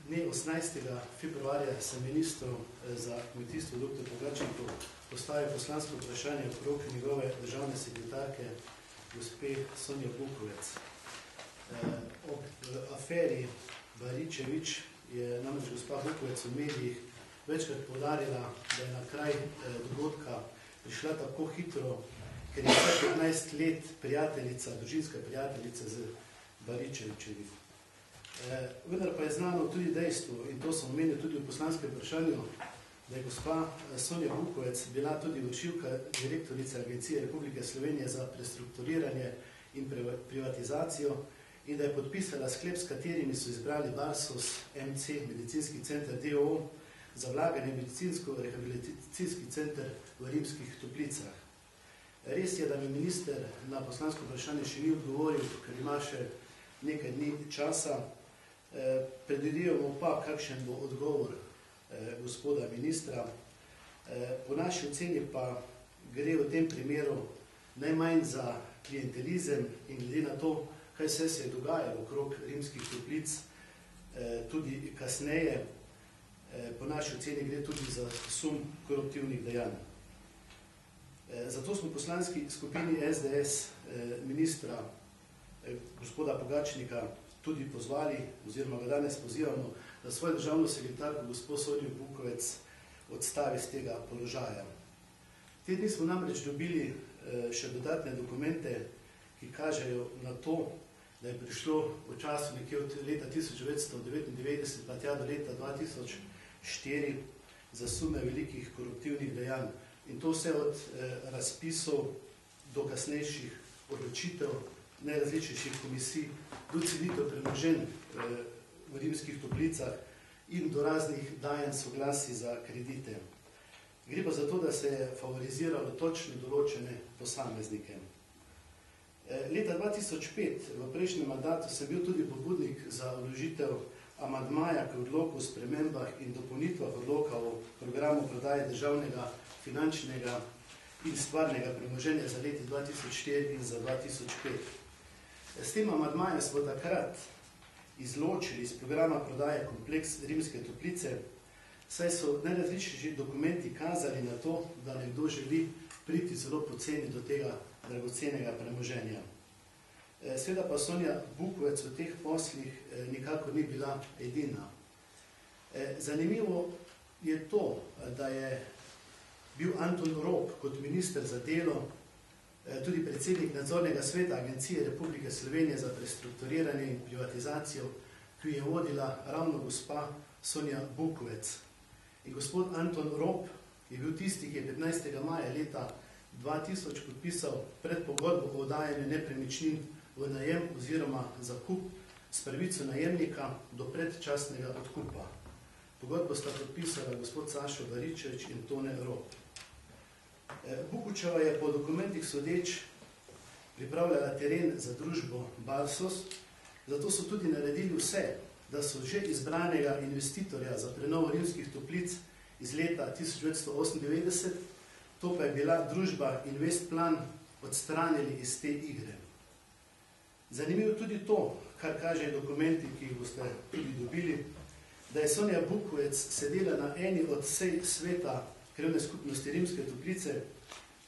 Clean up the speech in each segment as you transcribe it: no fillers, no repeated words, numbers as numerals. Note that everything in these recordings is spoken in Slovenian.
Dne 18. februarja sem ministru za kmetijstvo dr. Pogačniku postavil poslansko vprašanje okrog njegove državne sekretarke gospe Sonje Bukovec. Ob aferi Baričevič je namreč gospa Bukovec v medijih večkrat poudarila, da je na kraj dogodka prišla tako hitro, ker je vse 15 let prijateljica, družinska prijateljica z Baričevičevim. Vendar pa je znano tudi dejstvo, in to sem omenil tudi v poslanskem vprašanju, da je gospa Sonja Bukovec bila tudi vršilka direktorice Agencije Republike Slovenije za prestrukturiranje in privatizacijo in da je podpisala sklep, s katerimi so izbrali Barsos MC, medicinski center DOO, za vlaganje medicinsko-rehabilitacijski center v Rimskih Toplicah. Res je, da mi minister na poslansko vprašanje še ni odgovoril, ker ima še nekaj dni časa. Predvidevamo pa, kakšen bo odgovor gospoda ministra. Po naši oceni pa gre v tem primeru najmanj za klientelizem in glede na to, kaj vse se je dogajalo okrog Rimskih Toplic, tudi kasneje, po naši oceni gre tudi za sum koruptivnih dejanj. Zato smo v poslanski skupini SDS ministra gospoda Pogačnika tudi pozvali, oziroma ga danes pozivamo, da svojo državno sekretarko gospod Sonjo Bukovec odstavi z tega položaja. Te dni smo namreč dobili še dodatne dokumente, ki kažejo na to, da je prišlo v času nekje od leta 1999 pa tja do leta 2004 za sume velikih koruptivnih dejanj. In to vse od razpisov do kasnejših odločitev najrazličnejših komisij, do cenitev premoženj v Rimskih Toplicah in do raznih dajanj soglasij za kredite. Gre pa za to, da se je favoriziralo točno določene posameznike. Leta 2005, v prejšnjem mandatu, sem bil tudi pobudnik za vložitev amandmaja k odloku o spremembah in dopolnitvah odloka o programu prodaje državnega, finančnega in stvarnega premoženja za leti 2004 in za 2005. S tem amandmajem smo takrat izločili iz programa prodaje kompleks Rimske Toplice, saj so najrazličnejši dokumenti kazali na to, da nekdo želi priti zelo poceni do tega dragocenega premoženja. Seveda pa Sonja Bukovec v teh poslih nikakor ni bila edina. Zanimivo je to, da je bil Anton Rop kot minister za delo tudi predsednik nadzornega sveta Agencije Republike Slovenije za prestrukturiranje in privatizacijo, ki je vodila ravno gospa Sonja Bukovec. In gospod Anton Rop je bil tisti, ki je 15. maja leta 2000 podpisal predpogodbo o oddajanju nepremičnin v najem oziroma zakup s pravico najemnika do predčasnega odkupa. Pogodbo sta podpisala gospod Sašo Baričevič in Tone Rop. Bukovčeva je po dokumentih sodeč pripravljala teren za družbo Barsos, zato so tudi naredili vse, da so že izbranega investitorja za prenovo Rimskih Toplic iz leta 1998, to pa je bila družba Investplan, odstranili iz te igre. Zanimivo tudi to, kar kaže dokumenti, ki jih boste tudi dobili, da je Sonja Bukovec sedela na eni od sej sveta Krajevne skupnosti Rimske Toplice,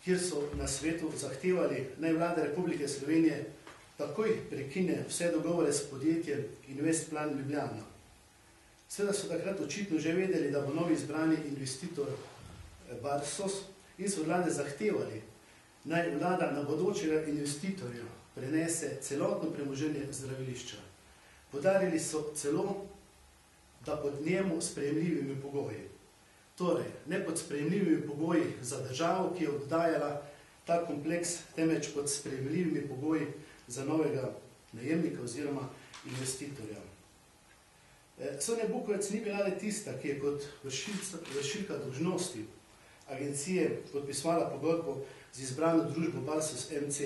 kjer so na svetu zahtevali, naj Vlada Republike Slovenije takoj prekine vse dogovore s podjetjem Investplan Ljubljana. Seveda so takrat očitno že vedeli, da bo novi izbrani investitor Barsos in so Vlade zahtevali, naj Vlada na bodočega investitorja prenese celotno premoženje zdravilišča. Podarili so celo, da pod njemu sprejemljivimi pogoji. Torej, ne pod sprejemljivimi pogoji za državo, ki je oddajala ta kompleks, temveč pod sprejemljivimi pogoji za novega najemnika oziroma investitorja. Sonja Bukovec ni bila le tista, ki je kot vršilka dolžnosti agencije podpisovala pogodbo z izbrano družbo Barsos MC.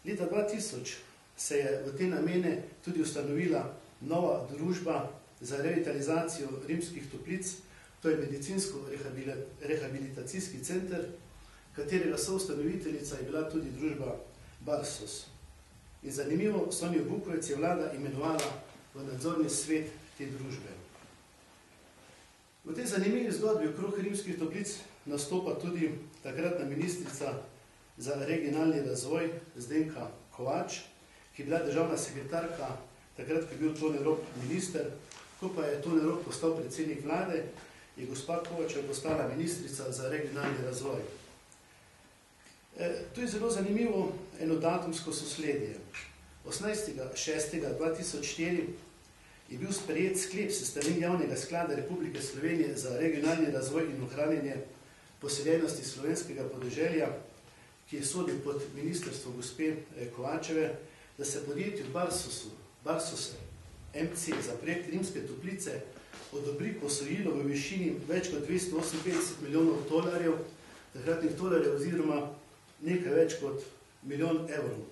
Leta 2000 se je v te namene tudi ustanovila nova družba za revitalizacijo Rimskih Toplic, to je medicinsko-rehabilitacijski center, katerega soustanoviteljica je bila tudi družba Barsos. In zanimivo, Sonjo Bukovec je Vlada imenovala v nadzorni svet te družbe. V tej zanimivi zgodbi okrog rimskih toplic nastopa tudi takratna ministrica za regionalni razvoj Zdenka Kovač, ki je bila državna sekretarka, takrat, ko je bil Tone Rop minister. Ko pa je Tone Rop postal predsednik vlade, je gospa Kovač postala ministrica za regionalni razvoj. To je zelo zanimivo eno datumsko sosledje. 18.6.2004 je bil sprejet sklep s strani Javnega sklada Republike Slovenije za regionalni razvoj in ohranjanje poseljenosti slovenskega podeželja, ki je sodil pod ministrstvo gospe Kovačeve, da se podjetju Barsos MC za projekt Rimske Toplice odobri posojilo v višini več kot 258 milijonov tolarjev, takratnih tolarjev oziroma nekaj več kot milijon evrov.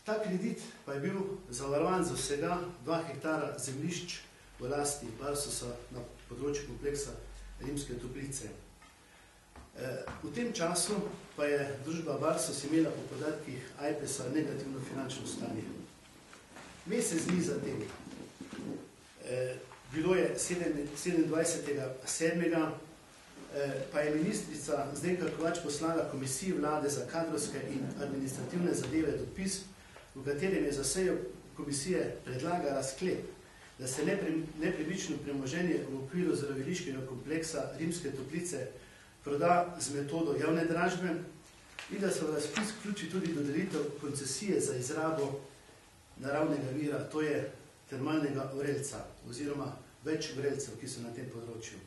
Ta kredit pa je bil zavarovan za vsega 2 hektara zemljišč v lasti Barsosa na področju kompleksa Rimske Toplice. V tem času pa je družba Barsos imela po podatkih AJPES-a negativno finančno stanje. Mesec dni zatem, bilo je 27.7., pa je ministrica Zdenka Kovač poslala Komisiji vlade za kadrovske in administrativne zadeve dopis, v katerem je za sejo komisije predlagala sklep, da se nepremično premoženje v okviru zdraviliškega kompleksa Rimske Toplice proda z metodo javne dražbe in da se v razpis vključi tudi dodelitev koncesije za izrabo naravnega vira, to je termalnega vrelca oziroma več vrelcev, ki so na tem področju.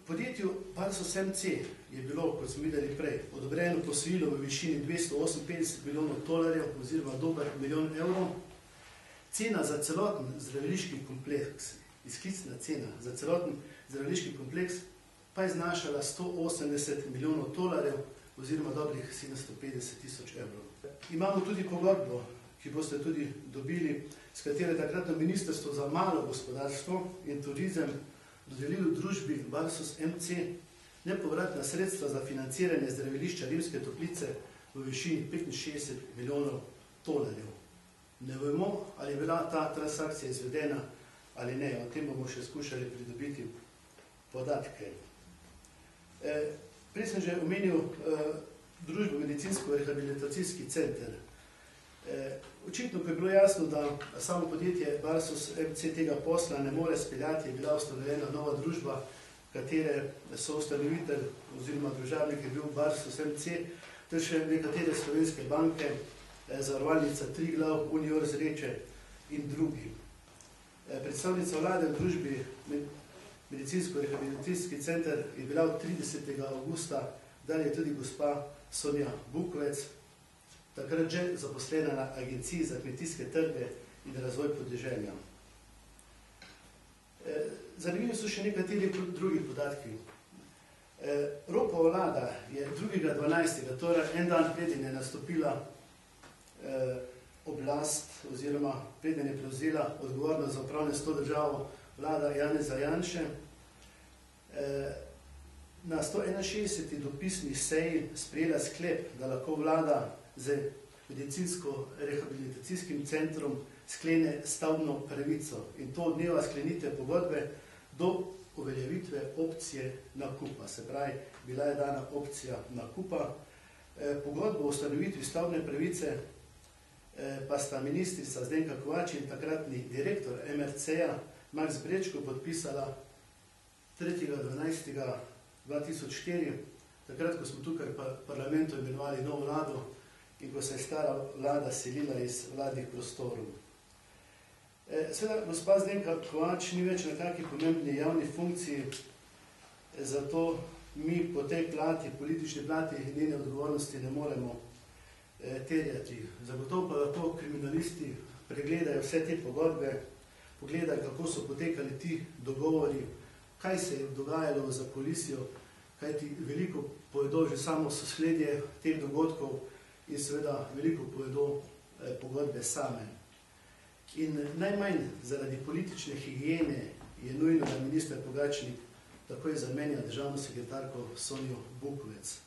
Podjetju Barsos MC je bilo, kot smo videli prej, odobreno posojilo v višini 258 milijonov tolarjev oziroma dober milijon evrov. Cena za celoten zdraviliški kompleks, izklicna cena za celoten zdraviliški kompleks pa je znašala 180 milijonov tolarjev oziroma dobrih 750 tisoč evrov. Imamo tudi pogodbo, ki boste tudi dobili, s katero je takratno ministrstvo za malo gospodarstvo in turizem dodelilo družbi Barsos MC nepovratna sredstva za financiranje zdravilišča Rimske Toplice v višini 65 milijonov tolarjev. Ne vemo, ali je bila ta transakcija izvedena ali ne, o tem bomo še skušali pridobiti podatke. Prej sem že omenil družbo Medicinsko-rehabilitacijski center. Očitno, ko je bilo jasno, da samo podjetje Barsos MC tega posla ne more speljati, je bila ustanovljena nova družba, katere so ustanovitelj oziroma družabnik je bil Barsos MC, ter še nekatere slovenske banke, zavarovalnica Triglav, Unior Zreče in drugi. Predstavnica vlade v družbi Medicinsko-rehabilitacijski center je bila od 30. avgusta dalje tudi gospa Sonja Bukovec, takrat že zaposlena na Agenciji za kmetijske trge in razvoj podeželja. Zanimivi so še nekateri drugi podatki. Ropova vlada je 2.12., torej en dan preden je nastopila oblast oziroma preden je prevzela odgovornost za upravljanje s to državo vlada Janeza Janše, na 161. dopisni seji sprejela sklep, da lahko vlada z medicinsko-rehabilitacijskim centrom sklene stavbno pravico in to od dneva sklenitve pogodbe do uveljavitve opcije nakupa. Se pravi, bila je dana opcija nakupa. Pogodbo o ustanovitvi stavbne pravice pa sta ministrica Zdenka Kovač in takratni direktor MRC-ja Max Brečko podpisala 3.12.2004, takrat, ko smo tukaj v parlamentu imenovali novo vlado in ko se je stara vlada selila iz vladnih prostorov. Seveda, gospa Zdenka Kovač ni več na kakšni pomembni javni funkciji, zato mi po tej plati, politični plati, njene odgovornosti ne moremo terjati. Zagotovo pa lahko kriminalisti pregledajo vse te pogodbe, pogledajo, kako so potekali ti dogovori, kaj se je dogajalo za policijo, kajti veliko povedo že samo sosledje teh dogodkov in seveda veliko povedo pogodbe same. In najmanj zaradi politične higiene je nujno, da minister Pogačnik takoj zamenja državno sekretarko Sonjo Bukovec.